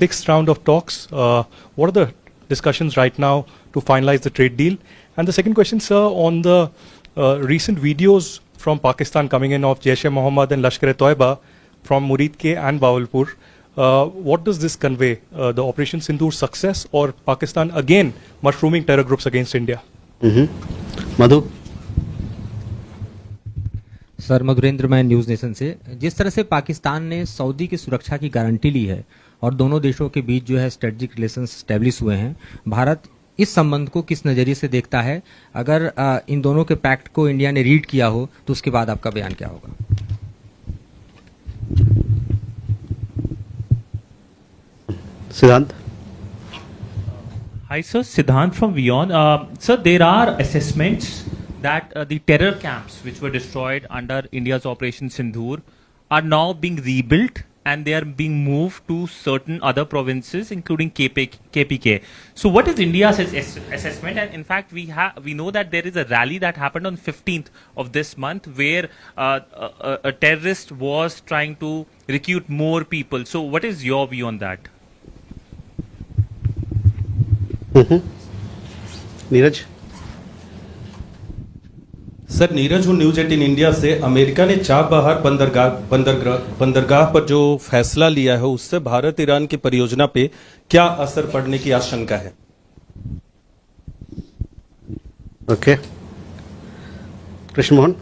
sixth round of talks. What are the discussions right now to finalize the trade deal? And the second question, sir, on the recent videos from Pakistan coming in of Jaish-e-Mohammed and Lashkar-e-Toiba from Muridke and Bahawalpur, what does this convey? The Operation Sindoor success or Pakistan again mushrooming terror groups against India? Madhu sir, Madhurendra, मैं news nation से। जिस तरह से पाकिस्तान ने Saudi की सुरक्षा की guarantee ली है और दोनों देशों के बीच जो है स्ट्रेटेजिक रिलेशंस स्टैब्लिश हुए हैं, भारत इस संबंध को किस नज़रिए से देखता है? अगर इन दोनों के पैक्ट को इंडिया ने रीड किया हो तो उसके बाद आपका बयान क्या होगा? सिद्धांत। Hi sir, Siddhant from Vion. Sir, there are assessments that the terror camps which were destroyed under India's Operation Sindoor are now being rebuilt and they are being moved to certain other provinces, including KPK. So, what is India's assessment? And in fact, we know that there is a rally that happened on 15th of this month, where a terrorist was trying to recruit more people. So, what is your view on that? Neeraj. Sir, Neeraj हूँ news 18 India से। America ने Chabahar बंदरगाह पर जो फैसला लिया है उससे भारत ईरान की परियोजना पे क्या असर पड़ने की आशंका है? Okay, Krishna Mohan.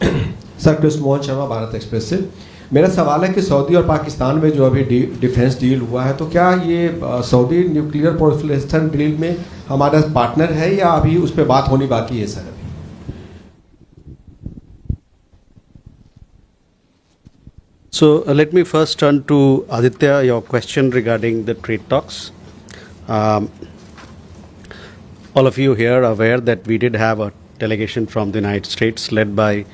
Sir, Krishna Mohan Sharma, Bharat express से। मेरा सवाल है कि सऊदी और पाकिस्तान में जो अभी डिफेंस डील हुआ है, तो क्या ये सऊदी न्यूक्लियर प्रोलिफरेशन डील में हमारा पार्टनर है या अभी उस पर बात होनी बाकी है sir? So let me first turn to Aditya, your question regarding the trade talks. All of you here are aware that we did have a delegation from the United States led by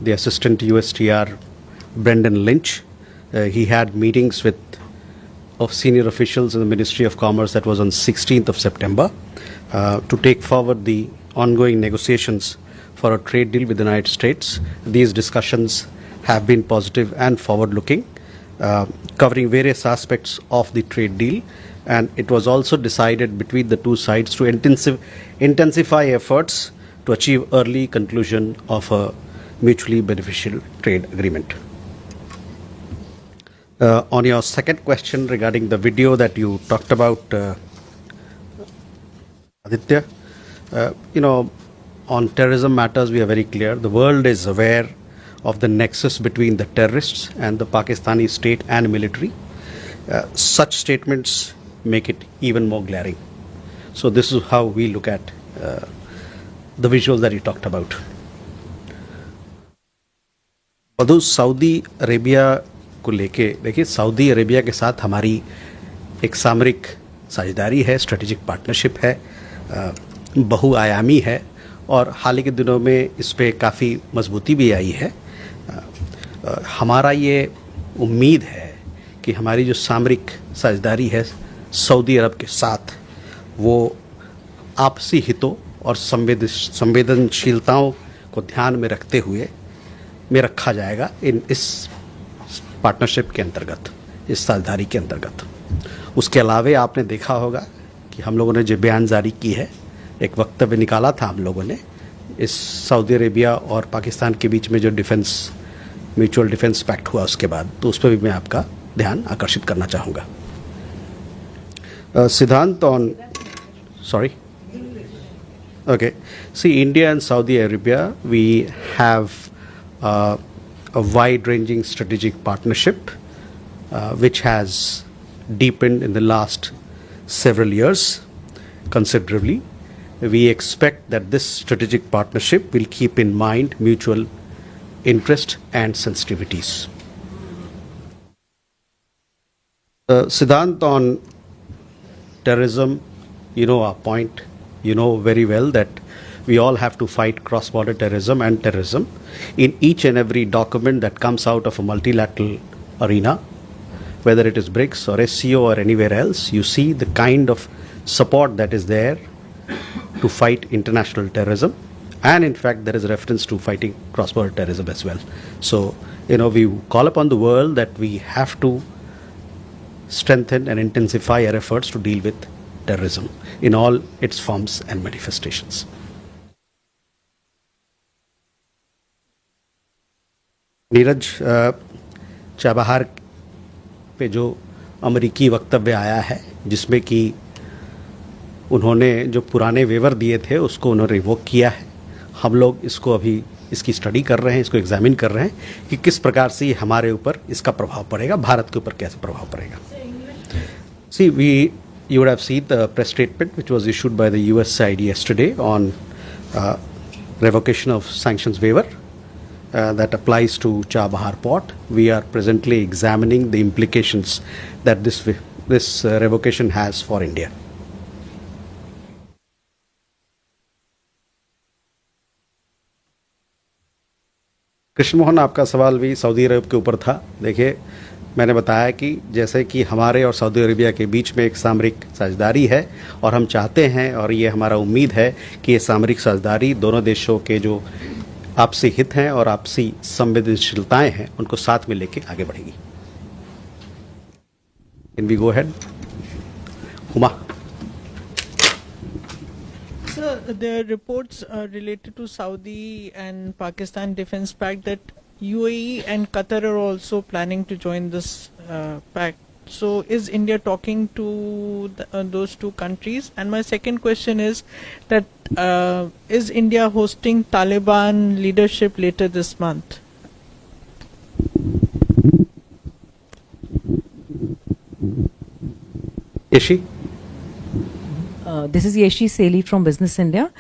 the Assistant USTR Brendan Lynch. He had meetings of senior officials in the Ministry of Commerce. That was on 16th of September to take forward the ongoing negotiations for a trade deal with the United States. These discussions have been positive and forward-looking, covering various aspects of the trade deal, and it was also decided between the two sides to intensify efforts to achieve early conclusion of a mutually beneficial trade agreement. On your second question regarding the video that you talked about, Aditya, on terrorism matters we are very clear. The world is aware of the nexus between the terrorists and the Pakistani state and military. Such statements make it even more glaring. So this is how we look at the visual that you talked about. Although Saudi Arabia को लेके देखिए, Saudi Arabia के साथ हमारी एक सामरिक साझेदारी है, स्ट्रेटेजिक पार्टनरशिप है, बहुआयामी है और हाल ही के दिनों में इस पे काफ़ी मजबूती भी आई है। हमारा ये उम्मीद है कि हमारी जो सामरिक साझेदारी है सऊदी अरब के साथ, वो आपसी हितों और संवेदनशीलताओं को ध्यान में रखते हुए रखा जाएगा इस पार्टनरशिप के अंतर्गत, इस साझेदारी के अंतर्गत। उसके अलावे आपने देखा होगा कि हम लोगों ने जो बयान जारी की है, एक वक्तव्य निकाला था हम लोगों ने इस सऊदी अरेबिया और पाकिस्तान के बीच में जो म्यूचुअल डिफेंस पैक्ट हुआ उसके बाद, तो उस पर भी मैं आपका ध्यान आकर्षित करना चाहूँगा। सिद्धांत on sorry okay see India and Saudi Arabia we have a wide-ranging strategic partnership which has deepened in the last several years considerably. We expect that this strategic partnership will keep in mind mutual interest and sensitivities. Siddhant, on terrorism, you know our point. You know very well that we all have to fight cross-border terrorism and terrorism. In each and every document that comes out of a multilateral arena, whether it is BRICS or SCO or anywhere else, you see the kind of support that is there to fight international terrorism. And in fact, there is a reference to fighting cross-border terrorism as well. So, we call upon the world that we have to strengthen and intensify our efforts to deal with terrorism in all its forms and manifestations. Neeraj Chabahar पे जो अमेरिकी वक्तव्य आया है जिसमें कि उन्होंने जो पुराने वेवर दिए थे उसको उन्होंने रिवोक किया है, हम लोग इसको अभी इसकी स्टडी कर रहे हैं, इसको एग्जामिन कर रहे हैं कि किस प्रकार से हमारे ऊपर इसका प्रभाव पड़ेगा, भारत के ऊपर कैसे प्रभाव पड़ेगा. सी you would have seen the press statement which was issued by the US side yesterday on revocation of sanctions waiver that applies to Chabahar port. We are presently examining the implications that this revocation has for India. Krishna Mohan, आपका सवाल भी Saudi अरब के ऊपर था. देखिए, मैंने बताया कि जैसे कि हमारे और सऊदी अरेबिया के बीच में एक सामरिक साझेदारी है और हम चाहते हैं और ये हमारा उम्मीद है कि ये सामरिक साझेदारी दोनों देशों के जो आपसी हित हैं और आपसी संवेदनशीलताएं हैं उनको साथ में लेके आगे बढ़ेगी. Can we go ahead? Huma. Sir, there are reports related to Saudi and Pakistan defense pact that UAE and Qatar are also planning to join this pact. So is India talking to those two countries? And my second question is that is India hosting Taliban leadership later this month? Yeshi? This is Yeshi Seli from Business India.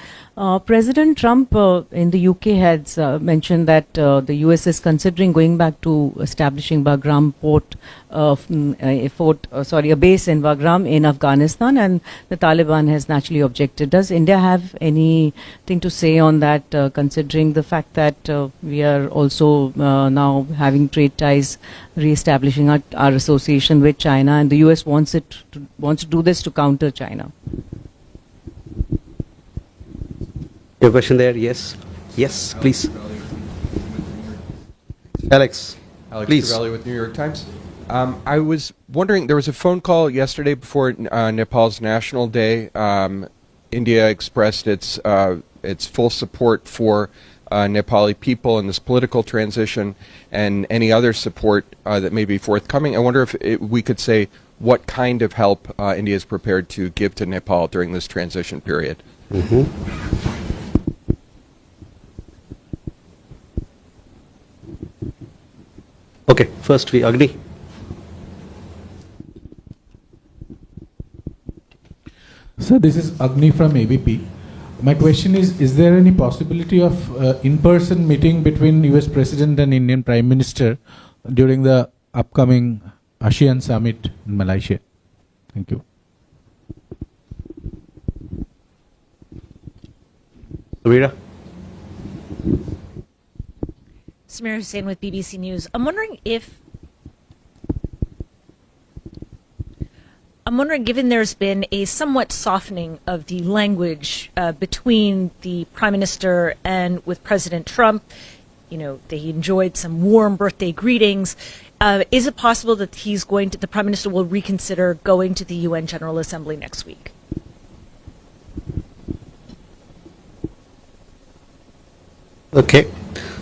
President Trump in the UK has mentioned that the US is considering going back to establishing Bagram port, a base in Bagram in Afghanistan, and the Taliban has naturally objected. Does India have anything to say on that, considering the fact that we are also now having trade ties, re-establishing our association with China, and the US wants to do this to counter China? Your question there? Yes. Yes, please. Alex, please. Alex with New York Times. I was wondering, there was a phone call yesterday before Nepal's National Day. India expressed its full support for Nepali people in this political transition and any other support that may be forthcoming. I wonder if we could say what kind of help India is prepared to give to Nepal during this transition period. Mm-hmm. Okay, first we Agni. So this is Agni from ABP. My question is there any possibility of in-person meeting between US President and Indian Prime Minister during the upcoming ASEAN Summit in Malaysia? Thank you. Samira. Samira Hussain with BBC News. I'm wondering, given there's been a somewhat softening of the language between the Prime Minister and with President Trump, they enjoyed some warm birthday greetings. Is it possible that the Prime Minister will reconsider going to the UN General Assembly next week? Okay.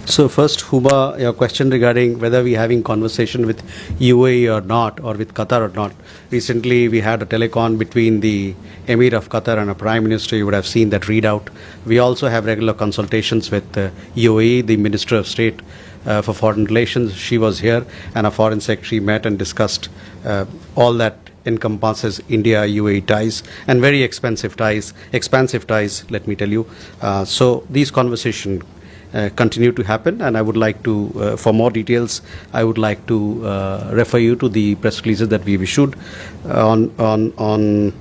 So first, Huma, your question regarding whether we are having conversation with UAE or not, or with Qatar or not. Recently, we had a telecon between the Emir of Qatar and a Prime Minister. You would have seen that readout. We also have regular consultations with UAE, the Minister of State for Foreign Relations. She was here, and a Foreign Secretary met and discussed all that encompasses India-UAE ties, and very expansive ties, let me tell you. So these conversations continue to happen, and I would like to, for more details, I would like to refer you to the press releases that we've issued on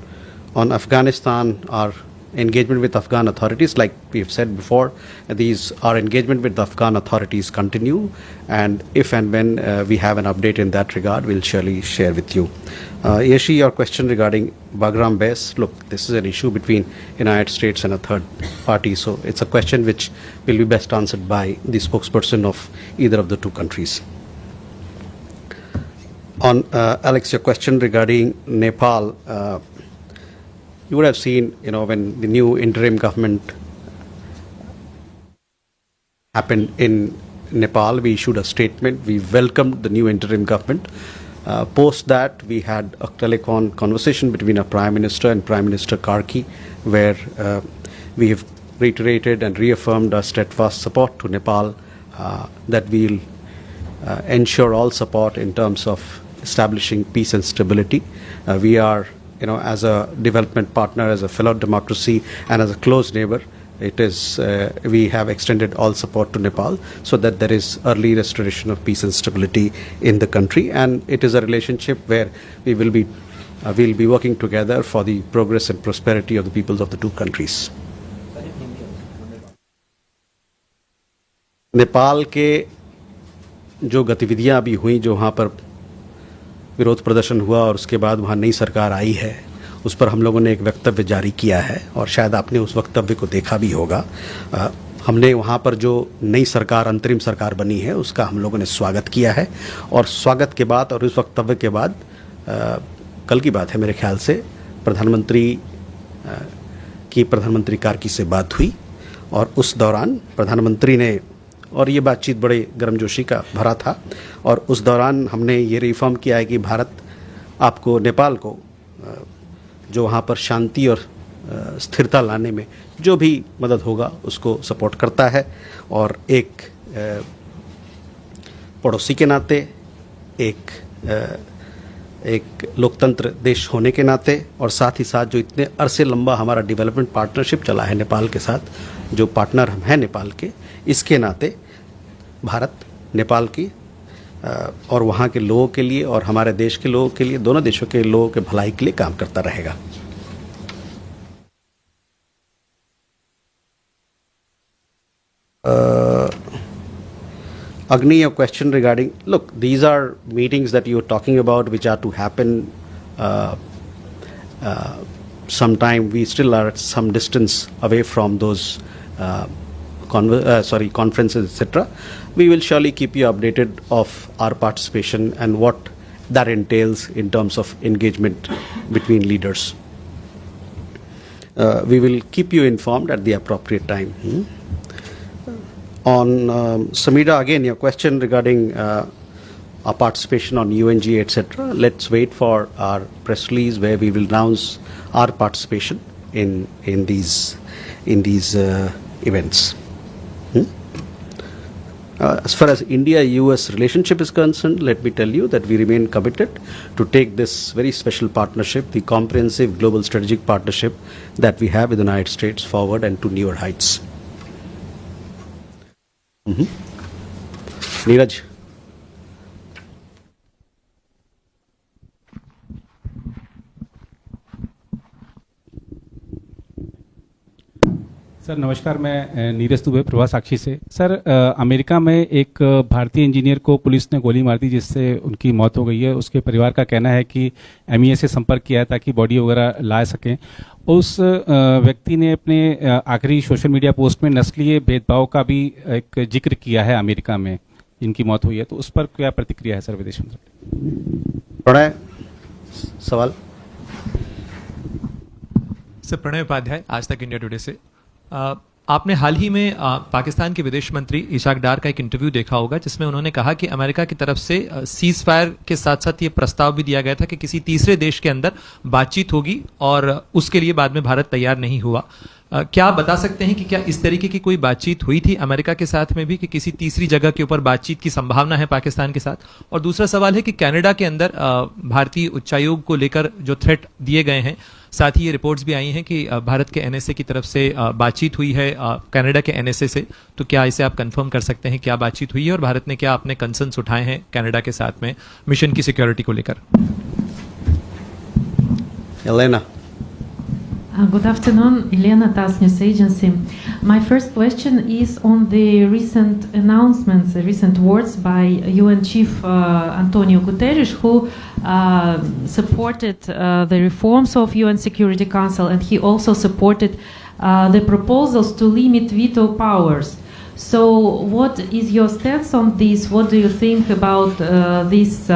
Afghanistan. Our engagement with Afghan authorities, like we've said before, our engagement with the Afghan authorities continue, and if and when we have an update in that regard, we'll surely share with you. Yeshi, your question regarding Bagram base, look, this is an issue between United States and a third party, so it's a question which will be best answered by the spokesperson of either of the two countries. On Alex, your question regarding Nepal, you would have seen, when the new interim government happened in Nepal, we issued a statement. We welcomed the new interim government. Post that, we had a telecon conversation between our Prime Minister and Prime Minister Karki, where we have reiterated and reaffirmed our steadfast support to Nepal, that we'll ensure all support in terms of establishing peace and stability. We are, as a development partner, as a fellow democracy, and as a close neighbor, it is we have extended all support to Nepal so that there is early restoration of peace and stability in the country, and it is a relationship where we will be we'll be working together for the progress and prosperity of the peoples of the two countries. Nepal के जो गतिविधियां अभी हुई, जो वहाँ पर विरोध प्रदर्शन हुआ और उसके बाद वहाँ नई सरकार आई है, उस पर हम लोगों ने एक वक्तव्य जारी किया है और शायद आपने उस वक्तव्य को देखा भी होगा। हमने वहाँ पर जो नई सरकार, अंतरिम सरकार बनी है, उसका हम लोगों ने स्वागत किया है और स्वागत के बाद और उस वक्तव्य के बाद कल की बात है मेरे ख्याल से प्रधानमंत्री कार्की से बात हुई और उस दौरान प्रधानमंत्री ने, और ये बातचीत बड़े गर्मजोशी का भरा था, और उस दौरान हमने ये रिफॉर्म किया है कि भारत आपको, नेपाल को, जो वहाँ पर शांति और स्थिरता लाने में जो भी मदद होगा उसको सपोर्ट करता है और एक पड़ोसी के नाते, एक लोकतंत्र देश होने के नाते, और साथ ही साथ जो इतने अरसे लंबा हमारा डेवलपमेंट पार्टनरशिप चला है नेपाल के साथ, जो पार्टनर हम हैं नेपाल के, इसके नाते भारत नेपाल की और वहाँ के लोगों के लिए और हमारे देश के लोगों के लिए, दोनों देशों के लोगों के भलाई के लिए काम करता रहेगा। Agni, your question regarding, look, these are meetings that you're talking about which are to happen sometime. We still are at some distance away from those conferences, etc. We will surely keep you updated of our participation and what that entails in terms of engagement between leaders. We will keep you informed at the appropriate time. On Samida, again, your question regarding our participation on UNGA, etc. Let's wait for our press release where we will announce our participation in these events. As far as India-US relationship is concerned, let me tell you that we remain committed to take this very special partnership, the comprehensive global strategic partnership that we have with the United States, forward and to newer heights. Neeraj. Sir नमस्कार, मैं नीरज दुबे प्रभा साक्षी से। Sir America में एक भारतीय engineer को police ने गोली मार दी जिससे उनकी मौत हो गई है। उसके परिवार का कहना है कि एमईए से संपर्क किया है ताकि बॉडी वगैरह ला सकें। उस व्यक्ति ने अपने आखिरी सोशल मीडिया पोस्ट में नस्लीय भेदभाव का भी एक जिक्र किया है अमेरिका में जिनकी मौत हुई है, तो उस पर क्या प्रतिक्रिया है सर विदेश मंत्री? प्रणय, सवाल। सर प्रणय उपाध्याय, आज तक इंडिया टुडे से। आपने हाल ही में पाकिस्तान के विदेश मंत्री इशाक डार का एक इंटरव्यू देखा होगा जिसमें उन्होंने कहा कि अमेरिका की तरफ से सीज फायर के साथ साथ ये प्रस्ताव भी दिया गया था कि किसी तीसरे देश के अंदर बातचीत होगी और उसके लिए बाद में भारत तैयार नहीं हुआ। क्या आप बता सकते हैं कि क्या इस तरीके की कोई बातचीत हुई थी अमेरिका के साथ में भी कि किसी तीसरी जगह के ऊपर बातचीत की संभावना है पाकिस्तान के साथ? और दूसरा सवाल है कि कनाडा के अंदर भारतीय उच्चायोग को लेकर जो थ्रेट दिए गए हैं, साथ ही ये रिपोर्ट्स भी आई हैं कि भारत के एनएसए की तरफ से बातचीत हुई है कनाडा के एनएसए से, तो क्या इसे आप कंफर्म कर सकते हैं क्या बातचीत हुई है और भारत ने क्या अपने कंसर्न्स उठाए हैं कनाडा के साथ में मिशन की सिक्योरिटी को लेकर? Elena. Good afternoon, Elena, TASS News Agency. My first question is on the recent announcements, the recent words by UN Chief Antonio Guterres, who supported the reforms of UN Security Council, and he also supported the proposals to limit veto powers. So what is your stance on this? What do you think about these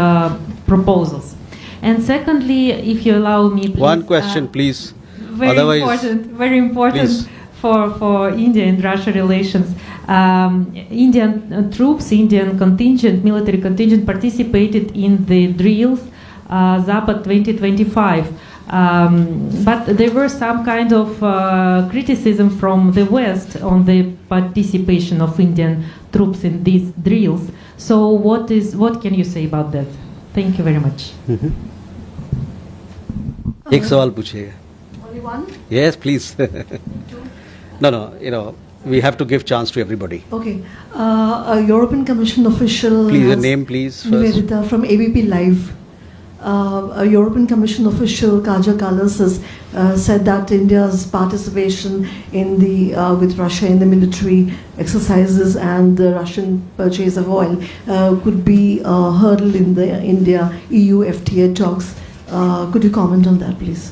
proposals. And secondly, if you allow me, please, One question, please. very Otherwise, very important please. for India and Russia relations. Indian troops, Indian contingent, military contingent, participated in the drills Zapad 2025. But there were some kind of criticism from the West on the participation of Indian troops in these drills. So what can you say about that? Thank you very much. एक सवाल पूछिएगा. Only one? Yes, please. No, we have to give chance to everybody. Okay. A European Commission official. Please, your has- name, please, first. Nivedita from ABP Live. A European Commission official, Kaja Kallas, has said that India's participation in the with Russia in the military exercises and the Russian purchase of oil could be a hurdle in the India-EU FTA talks. Could you comment on that, please?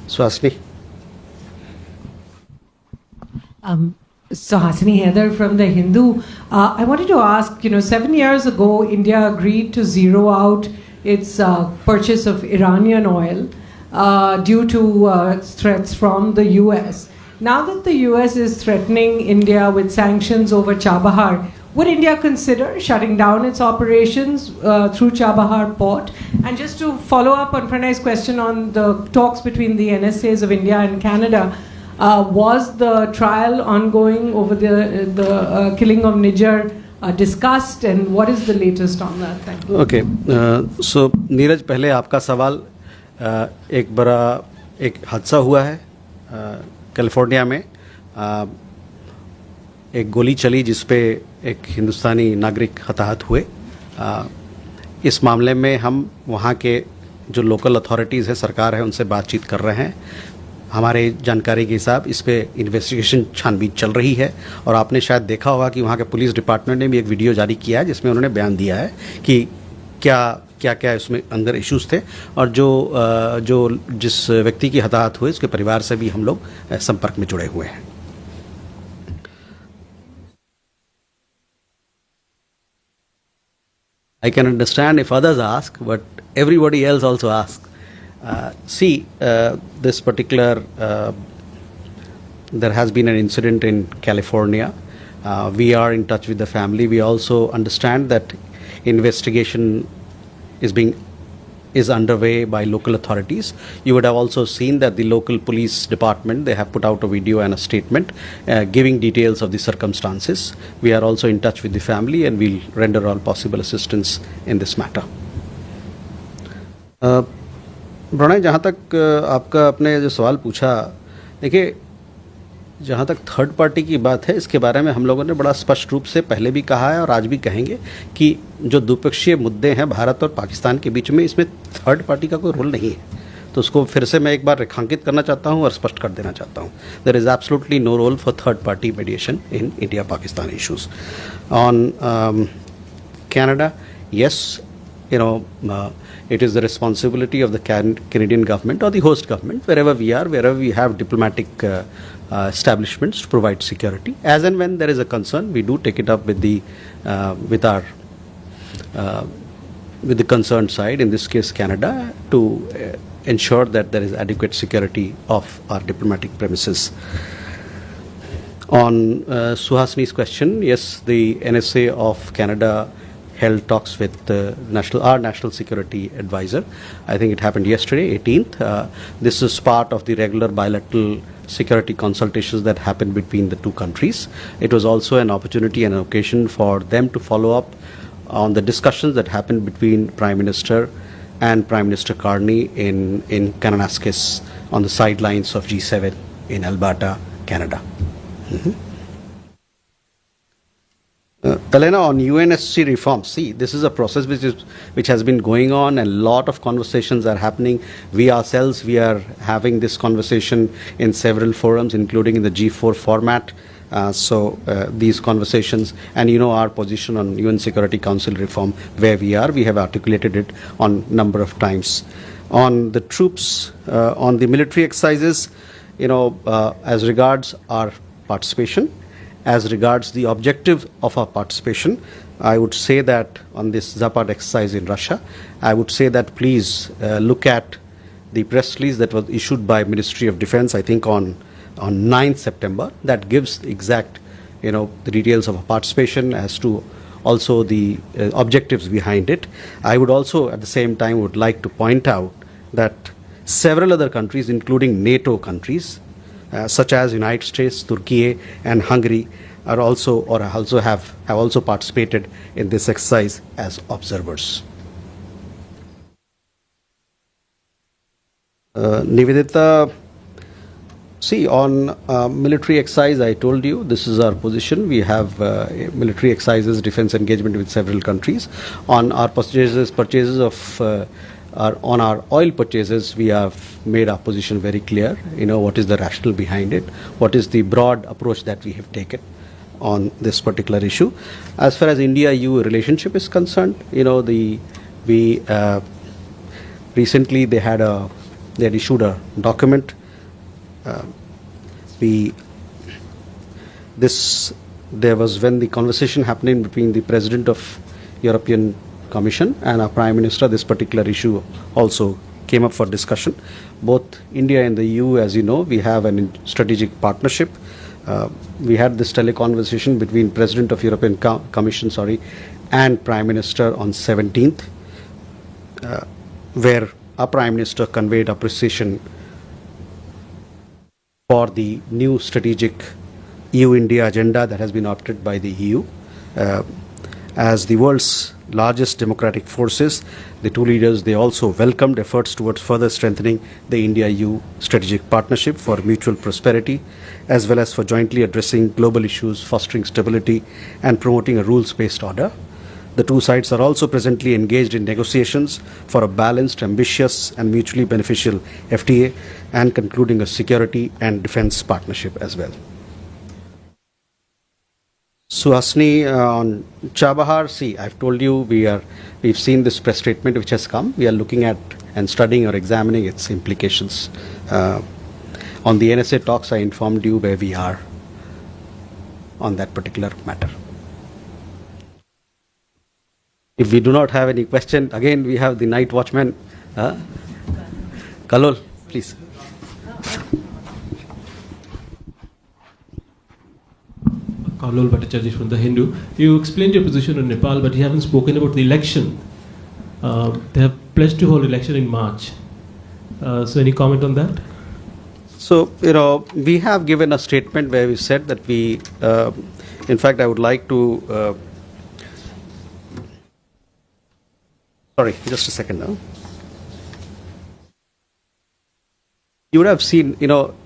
Swasni. So Hasini Heather from The Hindu. I wanted to ask, 7 years ago, India agreed to zero out its purchase of Iranian oil due to threats from the US. Now that the US is threatening India with sanctions over Chabahar, would India consider shutting down its operations through Chabahar port? And just to follow up on Pranay's question on the talks between the NSAs of India and Canada, was the trial ongoing over the killing of Niger discussed, and what is the latest on that? Thank you. Okay. So Neeraj, पहले आपका सवाल, एक बड़ा एक हादसा हुआ है California में. एक गोली चली जिस पे एक हिंदुस्तानी नागरिक हताहत हुए. इस मामले में हम वहाँ के जो लोकल अथॉरिटीज़ है, सरकार है, उनसे बातचीत कर रहे हैं. हमारे जानकारी के हिसाब इस पे इन्वेस्टिगेशन छानबीन चल रही है. और आपने शायद देखा होगा कि वहाँ के पुलिस डिपार्टमेंट ने भी एक वीडियो जारी किया है जिसमें उन्होंने बयान दिया है कि क्या उसमें अंदर इश्यूज थे. और जो जिस व्यक्ति की हताहत हुई उसके परिवार से भी हम लोग संपर्क में जुड़े हुए हैं. I can understand if others ask, but everybody else also asks. This particular, there has been an incident in California. We are in touch with the family. We also understand that investigation is underway by local authorities. You would have also seen that the local police department, they have put out a video and a statement giving details of the circumstances. We are also in touch with the family and we'll render all possible assistance in this matter. Pranay, जहाँ तक आपका अपने जो सवाल पूछा, देखिए, जहाँ तक थर्ड पार्टी की बात है, इसके बारे में हम लोगों ने बड़ा स्पष्ट रूप से पहले भी कहा है और आज भी कहेंगे कि जो द्विपक्षीय मुद्दे हैं भारत और पाकिस्तान के बीच में, इसमें थर्ड पार्टी का कोई रोल नहीं है. तो उसको फिर से मैं एक बार रेखांकित करना चाहता हूँ और स्पष्ट कर देना चाहता हूँ. There is absolutely no role for third party mediation in India Pakistan issues. On Canada, yes, it is the responsibility of the Canadian government or the host government, wherever we are, wherever we have diplomatic establishments to provide security. As and when there is a concern, we do take it up with the concerned side, in this case Canada, to ensure that there is adequate security of our diplomatic premises. On Suhasini's question, yes, the NSA of Canada held talks with our national security advisor. I think it happened yesterday, 18th. This is part of the regular bilateral security consultations that happened between the two countries. It was also an opportunity and an occasion for them to follow up on the discussions that happened between Prime Minister and Prime Minister Carney in Kananaskis on the sidelines of G7 in Alberta, Canada. Talena, on UNSC reform, see, this is a process which has been going on, and a lot of conversations are happening. We ourselves, we are having this conversation in several forums, including in the G4 format. These conversations, and our position on UN Security Council reform, where we have articulated it on number of times. On the troops, on the military exercises, as regards our participation, as regards the objective of our participation, I would say that on this Zapad exercise in Russia, I would say that please look at the press release that was issued by Ministry of Defense, I think on 9th September, that gives the exact, the details of our participation as to also the objectives behind it. I would also at the same time would like to point out that several other countries, including NATO countries, such as United States, Turkey, and Hungary, are also or also have also participated in this exercise as observers. Nivedita, see, on military exercise, I told you this is our position. We have military exercises, defense engagement with several countries. On our purchases of on our oil purchases, we have made our position very clear. What is the rationale behind it? What is the broad approach that we have taken on this particular issue? As far as India-EU relationship is concerned, recently they had issued a document. There was when the conversation happening between the President of European Commission and our Prime Minister, this particular issue also came up for discussion. Both India and the EU, as you know, we have a strategic partnership. We had this teleconversation between President of European Commission, and Prime Minister on 17th, where our Prime Minister conveyed appreciation for the new strategic EU-India agenda that has been opted by the EU. As the world's largest democratic forces, the two leaders, they also welcomed efforts towards further strengthening the India-EU strategic partnership for mutual prosperity, as well as for jointly addressing global issues, fostering stability, and promoting a rules-based order. The two sides are also presently engaged in negotiations for a balanced, ambitious, and mutually beneficial FTA and concluding a security and defense partnership as well. Suhasini, on Chabahar, see, I've told you we've seen this press statement which has come. We are looking at and studying or examining its implications. On the NSA talks, I informed you where we are on that particular matter. If we do not have any question, again we have the night watchman. Kalol, please. Kalol Bhattacharya from The Hindu. You explained your position on Nepal, but you haven't spoken about the election. They have pledged to hold election in March. So any comment on that? So, we have given a statement where we said that we, in fact, I would like to, sorry, just a second now. You would have seen,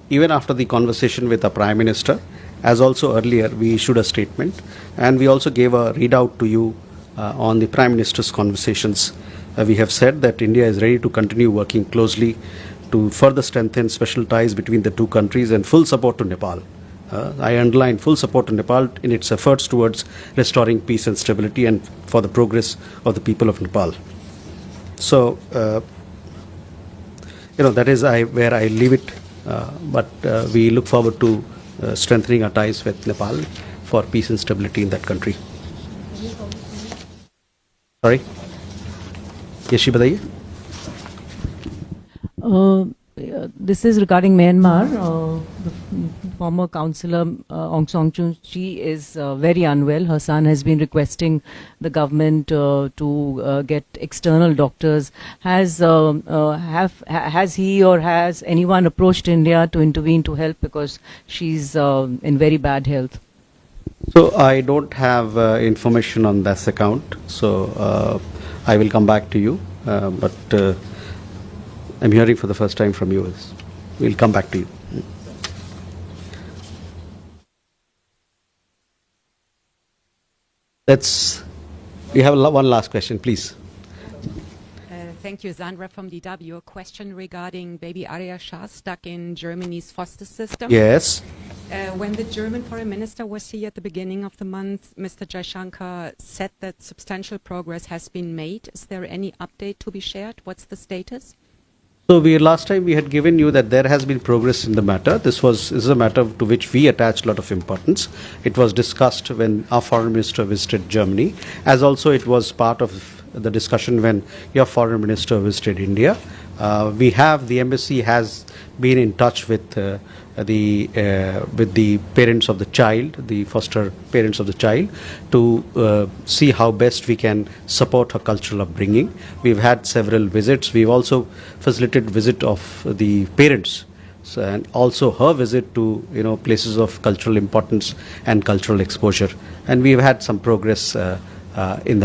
even after the conversation with the Prime Minister, as also earlier, we issued a statement and we also gave a readout to you on the Prime Minister's conversations. We have said that India is ready to continue working closely to further strengthen special ties between the two countries and full support to Nepal. I underline full support to Nepal in its efforts towards restoring peace and stability and for the progress of the people of Nepal. So, that is where I leave it, but we look forward to strengthening our ties with Nepal for peace and stability in that country. Sorry? Yeshi, bataiye. This is regarding Myanmar. The former councillor Aung San Suu Kyi is very unwell. Her son has been requesting the government to get external doctors. Has he or has anyone approached India to intervene to help, because she's in very bad health? So I don't have information on this account. So I will come back to you. But I'm hearing for the first time from you. We'll come back to you. We have one last question, please. Thank you, Sandra from DW. A question regarding baby Arya Shah stuck in Germany's foster system. Yes. When the German foreign minister was here at the beginning of the month, Mr. Jaishankar said that substantial progress has been made. Is there any update to be shared? What's the status? So last time we had given you that there has been progress in the matter. This is a matter to which we attach a lot of importance. It was discussed when our foreign minister visited Germany, as also it was part of the discussion when your foreign minister visited India. The embassy has been in touch with the parents of the child, the foster parents of the child, to see how best we can support her cultural upbringing. We've had several visits. We've also facilitated visit of the parents, and also her visit to places of cultural importance and cultural exposure. And we've had some progress in the